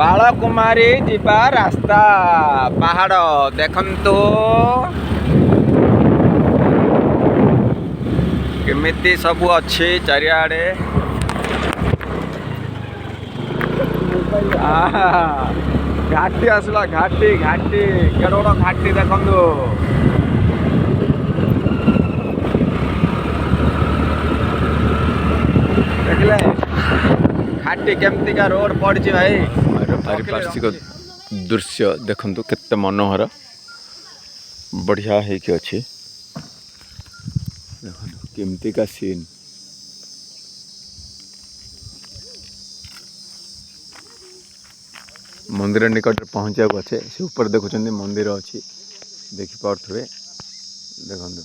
बालकुमारी जीवा रास्ता पहाड़ देखंतु केमिति सब अच्छी चारिआडे घाटी आसला घाटी घाटी केड़ घाटी देखंतु देखले घाटी केमती का रोड पड़ी भाई पारिपार्श्विक दृश्य देखंतु केते मनोहर बढ़िया है कि अच्छी देखंतु केमती का सीन मंदिर निकट पहुँचा अच्छे से ऊपर देखुं मंदिर अच्छी देखिपे देखंतु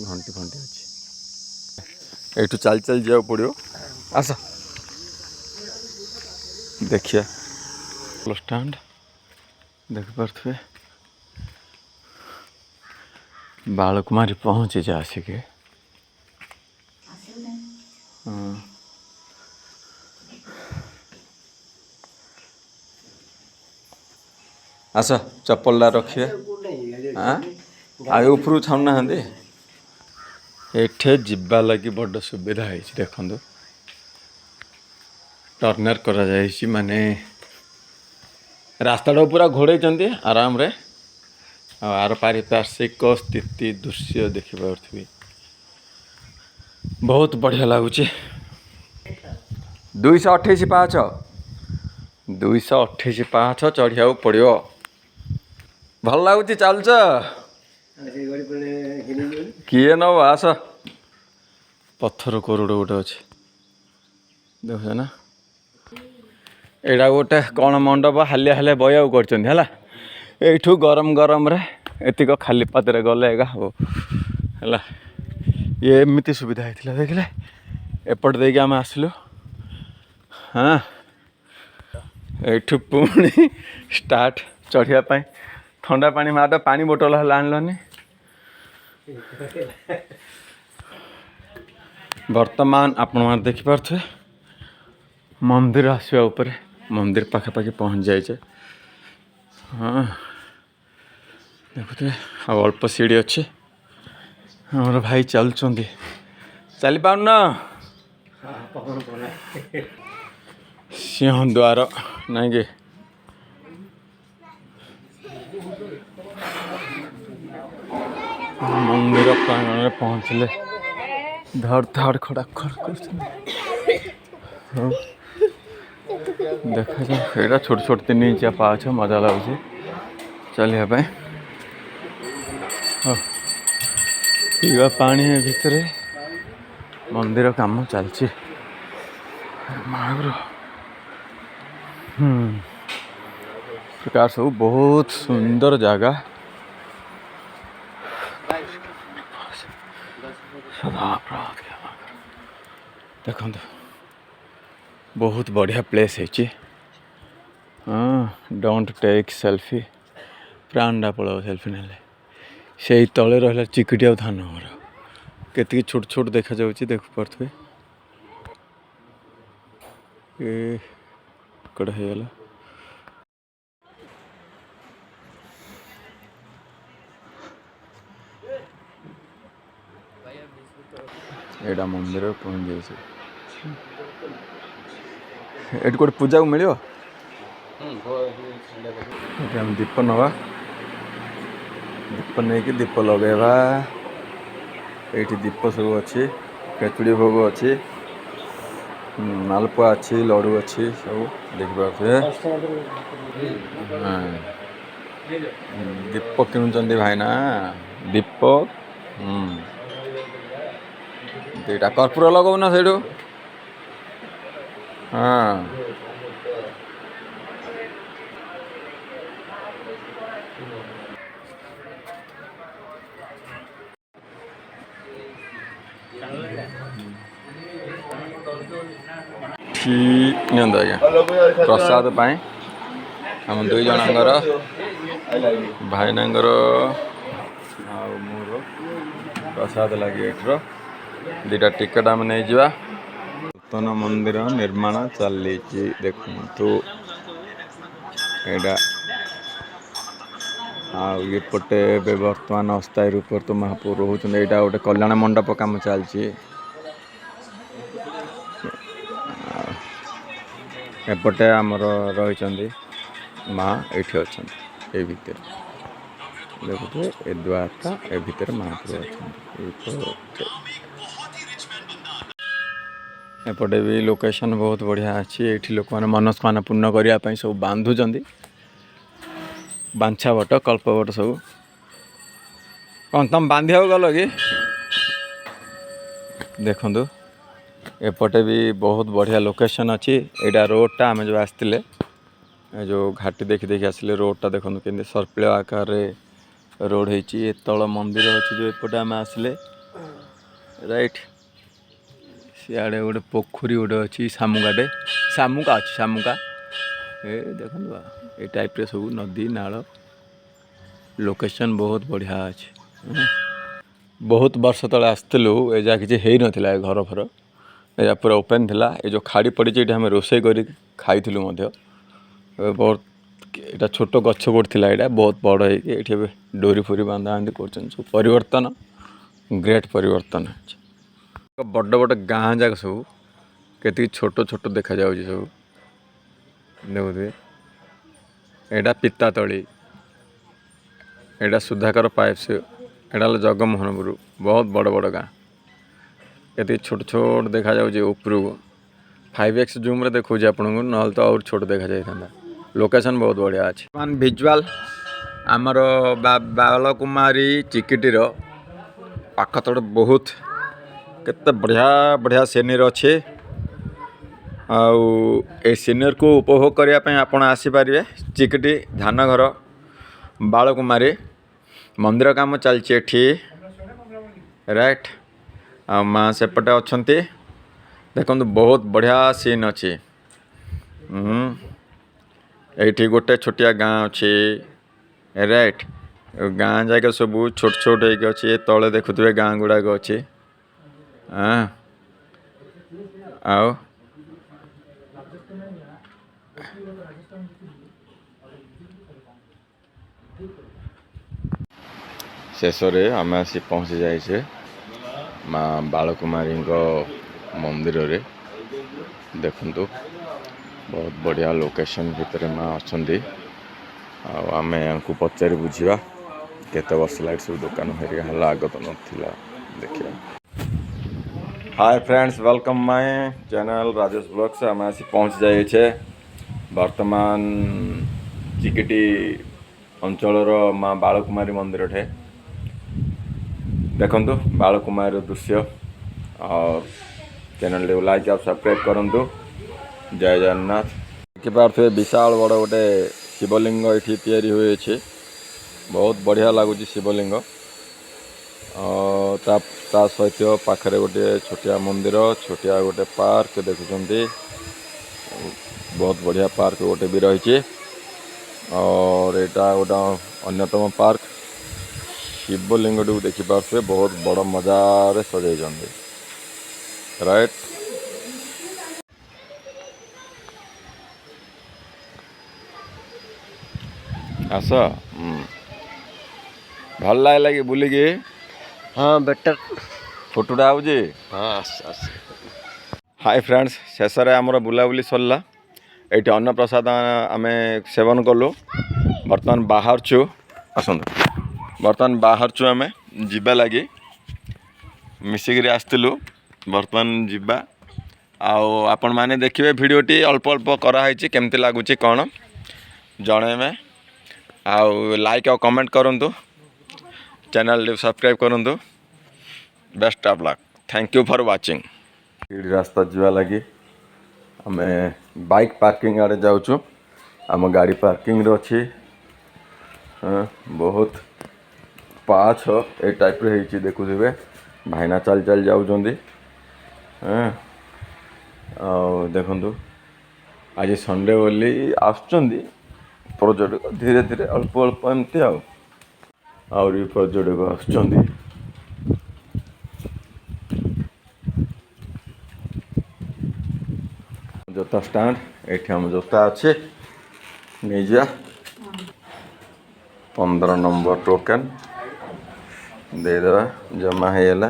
घंटी फंटी अच्छी एठू चल चल जा पड़ो आस देखिए स्टैंड देखिपे बालकुमारी पहुँची जा आसिके आस चप्पल रखिए ऊपर छाऊना एठे जिबा लगी बड़ सुविधा है देखो टर्नर करा जाइए माने रास्ता पूरा घोड़े आराम रे आर पारिपार्श्विक स्थिति दृश्य देखिपे बहुत बढ़िया लगुच 228 पाँच 228 पाँच चढ़िया पड़ो भल लगुच चलच किए नब आस पत्थर कोरड़ गोटे अच्छे देख ना यहाँ गोटे कौन मंडप हालिया हालिया बया कर गरम गरम रे एतिक खाली पादरे गले एगा हो है ये एमती सुविधा होता देखले एपट देके आम आसलु हाँ एठू पुणी स्टार्ट चढ़िया ठंडा पानी माद पानी बोतल है आनलनी वर्तमान आपण मैंने देखिपे मंदिर आसवा उपर मंदिर पाखापाखि पहुँच जाए हाँ देखुए अल्प सीढ़ी अच्छे हमारे भाई चलुँच चली पान सिंह द्वार नहीं कि मंदिर प्रांगण में पहुँचले धड़ धाड़ खड़ा कर देखा जाए छोट छोट 3 इंचिया पाछ मजा लगुच चलिया पीवा पानी भितर मंदिर काम चलची प्रकार सब बहुत सुंदर जगह देखो बहुत बढ़िया प्लेस है हाँ डोंट टेक सेल्फी प्राणा पड़ो सेल्फी ना से तले रहा चिकिटिया धान घर केत छोट छोट देखा जाऊँगी देख पारे कड़े होगला एटा मंदिर पहुँच जाए ये गोटे पूजा को मिलो हम दीप नवा दीप नहीं कि दीप लगेवा ये दीप सब अच्छी खेचुड़ी भोग अच्छी मालपुआ अच्छी लड्डू अच्छी सब देखिपे दीप किणुंट भाईना दीप दुईटा कर्पूर लगौना से हाँ आज्ञा प्रसाद पाए हम 2 जनकर भाईनांगर मोर प्रसाद लगे एठर 2टा टिकेट आम नहीं जा नूतन मंदिर निर्माण चली देखु एटा आउटे बर्तमान अस्थायी रूप तो महापुर रोच यहाँ गोटे कल्याण मंडप कम चलती एपटे आमर रही माँ ये अच्छा ये भितर देखुए ए द्वारका ए भितर महापुर अच्छा एपटे भी लोकेशन बहुत बढ़िया अच्छी ये लोक मैंने मनस्कामना पूर्ण करने सब बांधुंट बांछा बट कल्प बट सब कौन तुम बांधिया गल कि देखु एपटे भी बहुत बढ़िया लोकेशन अच्छी यहाँ रोडटा आम जो आसते जो घाटी देखी देखी आसिले रोडटा देखो के सर्पिल आकार रोड होती तल मंदिर अच्छी जो एपटे आम आसिले राइट सियाड़े गोटे पोखरी गोटे अच्छी सामुकाटे सामुका अच्छी सामुका ए देखो ये टाइप रे सब नदी नाल लोकेशन बहुत बढ़िया अच्छे बहुत वर्ष तले आसलु एजा किसी हो ना घर फर या पूरा ओपन थिला ये जो खाड़ी पड़ी ये आम रोषे कर खाई बहुत यहाँ छोट गछ गोटे यहाँ बहुत बड़ हो डोरी फोरी बांधा बांधि कर परिवर्तन ग्रेट परिवर्तन बड़ बड़ गाँ जाक सब के छोट छोट देखा जाऊँ सब देखुए यहाँ पितातली यहाँ सुधाकर पाइप्स यहाँ जगमोहनपुर बहुत बड़ बड़ गाँ ये छोट छोट देखा जाऊँ उपरू 5x जूम रे देखो आपन को ना तो और छोट देखा जाता लोकेशन बहुत बढ़िया अच्छे वन भिजुआल आमर बालकुमारी चिकिटीर पाखतड़ बहुत केते बढ़िया बढ़िया सीनियर अच्छे आउ ए सीनियर को उपभोग करने आपण आसीपारे चिकिटी धानघर बालकुमारी मंदिर काम चलती राइट आ माँ सेपटे अच्छा देखो बहुत बढ़िया सीन अच्छी ये गोटे छोटिया गाँ अच्छी राइट गाँ जाके सब छोट छोट हो अच्छी तले देखुए गाँ गुड़ाक अच्छी हाँ आओ शेष आम आसी पहुँची जाइए माँ बालकुमारी मंदिर रे देखु बहुत बढ़िया लोकेशन भितर माँ अच्छा आम या पचारि बुझा केते वर्ष लगे सब दुकान है आगत नाला देखिए hi friends welcome my channel Rajesh blogs आम आसी पहुँच जाइए वर्तमान चिकिटी अंचल माँ बालकुमारी मंदिर ठे देखु बालकुमारी दृश्य और चैनल को लाइक और सब्सक्राइब करूँ जय जगन्नाथ देखिए विशाल बड़ गोटे शिवलिंग ये हुए बहुत बढ़िया लगुच शिवलिंग ता सहित पाखरे गोटे छोटिया मंदिर छोटिया गोटे पार्क देखुं बहुत बढ़िया पार्क गोटे भी रही और यहाँ गोटे अन्यतम पार्क शिवलिंग टी देखिपे बहुत बड़ मजार सजाई राइट आस भल लगे कि बुलिकी हाँ बेटर फोटोटा आउे हाँ हाय फ्रेंड्स शेष आमर बुलाबुली सरला ये अन्न प्रसाद आम सेवन कलु बर्तमान बाहर छु आसतु बर्तमान बाहर छु आम जीवा लगी मिसिक आसलु बर्तमान जीवा आपण मैंने देखिए भिडटी अल्प अल्प कराई केमती लगुच कौन जन आउ लाइक और कमेंट करूँ चैनल सब्सक्राइब करूँ best of luck thank you for watching रास्ता जावा लगी आम बाइक पार्किंग आड़े जाऊँ आम गाड़ी पार्किंग अच्छी बहुत पाँच ए टाइप रे देखुए भाईना चल चल जाऊँ देखु आज संडे बोली आसुच्चंदी पर्यटक धीरे धीरे अल्प अल्प एमती आउरी पर्यटक आसुच्चंदी जोता स्टैंड ये आम जोता अच्छे नहीं जा 15 नंबर टोकन देदेवा जमा होगा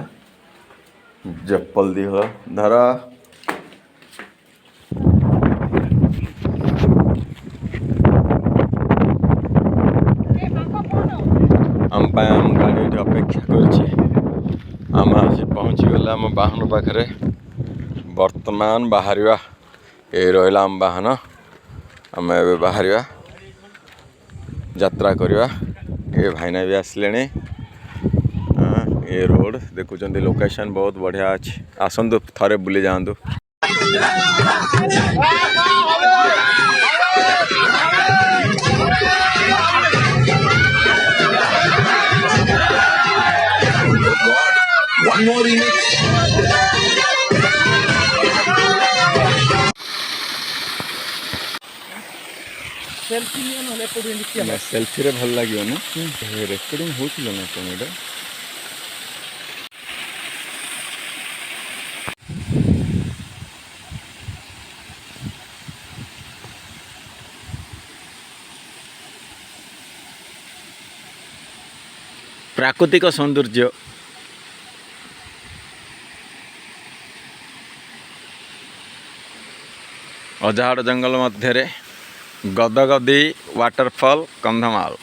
चप्पल दी हो धरा आम गाड़ी अपेक्षा करम आसी पहुँची गले आम बाहन पाखे बर्तमान बाहर ये रहा आम बाहन आम ए बाहर यात्रा करवा ये भाईना भी आसले ये रोड देखुं लोकेशन बहुत बढ़िया अच्छे आसतु थे बुली जातु सेल्फी रे भल लगे ना रेकर्डिंग होता ना कौन एटा प्राकृतिक सौंदर्य अजाड़ जंगल मध्य गदगदी वाटरफॉल कंधमाल